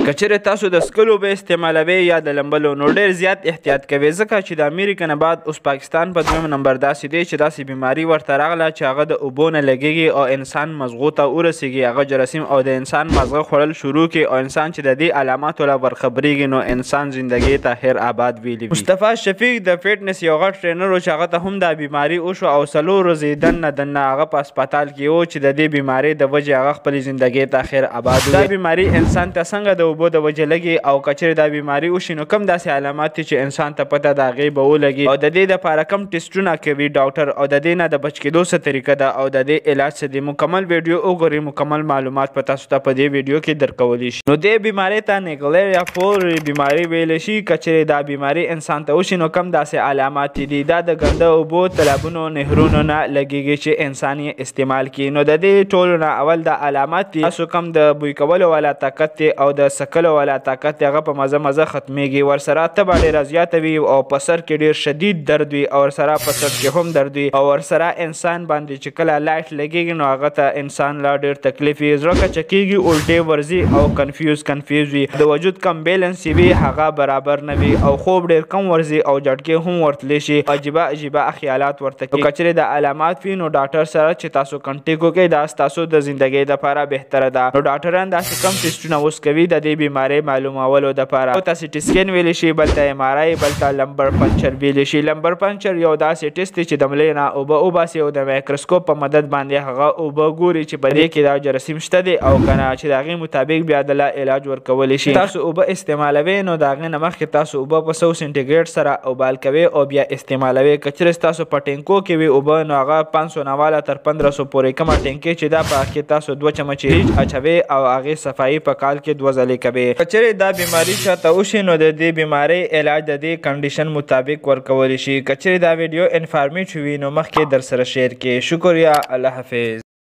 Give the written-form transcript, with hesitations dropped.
کچره تاسو د سکلو به استعمالوي یا د لمبلو نو ډیر زیات احتیاط کوئ ځکه چې د امریکا نه بعد اوس پاکستان په دویم نمبر داسې دی چې داسې بیماري ورته راغله چې هغه د اوبو نه لګیږي او انسان مزغو ته ورسیږي هغه جراثیم او د انسان مزغه خوړل شروع کړي او انسان چې د دې علاماتو له ورخبریږي نو انسان زندګۍ ته خیر آباد ویلی وي. مصطفی شفیق د فټنس یو غټ ټرینر و چې هغه ته هم دا بیماري وشو او 4 ورځې دننه هغه په هسپتال کې و چې د دې بیمارۍ د وجې هغه خپلې زندګۍ ته خیر آباد وي. دا بیماري انسان ته څنګه د اوبو د وجې لګي او کچره دا بیماري وشي نو کوم داسې علامات چې انسان ته پته د هغې به ولګي او د دې دپاره کوم ټسټونه کوي ډاکټر او د دې نه د بچ کېدو څه طریقه ده او د دې علاج څه دی. مکمل ویډیو وګورئ مکمل معلومات په تاسو ته په دې ویډیو کې درکولی شي. نو دې بیمارۍ ته نیګلیریا فور بیماري ویلی شي. کچرې دا بیماري انسان ته وشي نو کم داسې علامات دي. دا د ګنده اوبو تالابونو نهرونو نه لګیږي چې انسان یې استعمال کړي. نو د دې ټولو نه اول دا علامات دي تاسو کم د بوی کولو والا طاقت دی او د سکلو والا طاقت دی هغه په مزه مزه ختمیږي. ورسره تبه ډېره زیاته وي او په سر کې ډېر شدید درد وي او ورسره په سر کې هم درد وي او ورسره انسان باندې چې کله لایټ لګیږي نو هغه ته انسان لا ډېر تکلیف وي. زړه کچکیږي الټې ورځي او کنفیوز وي. د وجود کم بیلنس وي هغه برابر نه وي او خوب ډېر کم ورځي او جټکې هم ورتلی شي. عجیبه خیالات ورته کوي. کچرې د علامات وي نو ډاکټر سره چې تاسو کنټیکټ وکړئ دا ستاسو د زندګۍ دپاره بهتره ده. نو ډاکټران داسې کم ټسټونه اوس کوي د دې بیمارۍ معلومولو دپاره. او ته سي ټي سکین ویلی شي، بل ته ایم آر آی، بل ته لمبر پنچر ویلی شي. لمبر پنچر یو داسې ټسټ دی چې د ملۍ نه اوبه وباسي او د مایکروسکوپ په مدد باندې هغه اوبه ګوري چې په دې کې دا جراثیم شته دی او که نه چې د هغې مطابق بیا د لا علاج ورکولی شي. تاسو اوبه استعمالوئ نو د هغې نه مخکې تاسو اوبه په 100 سینټیګریډ سره اوبال کوئ او بیا استعمالوئ. که چېرې ستاسو په ټینکو کې وي اوبه نو هغه 500 نه واله تر 1500 پورې کومه ټینکۍ چې دا په هغې کې تاسو 2 چمچې هیچ اچوئ او هغې صفایي په کال کې 2 ځلې کوئ. که چېرې دا بیماري چاته وشي نو د دې بیمارۍ علاج د دې کنډیشن مطابق ورکولی شي. که چېرې دا ویډیو انفارمیټ وي نو مخکې در سره شیر کړئ. شکریه. الله حافظ.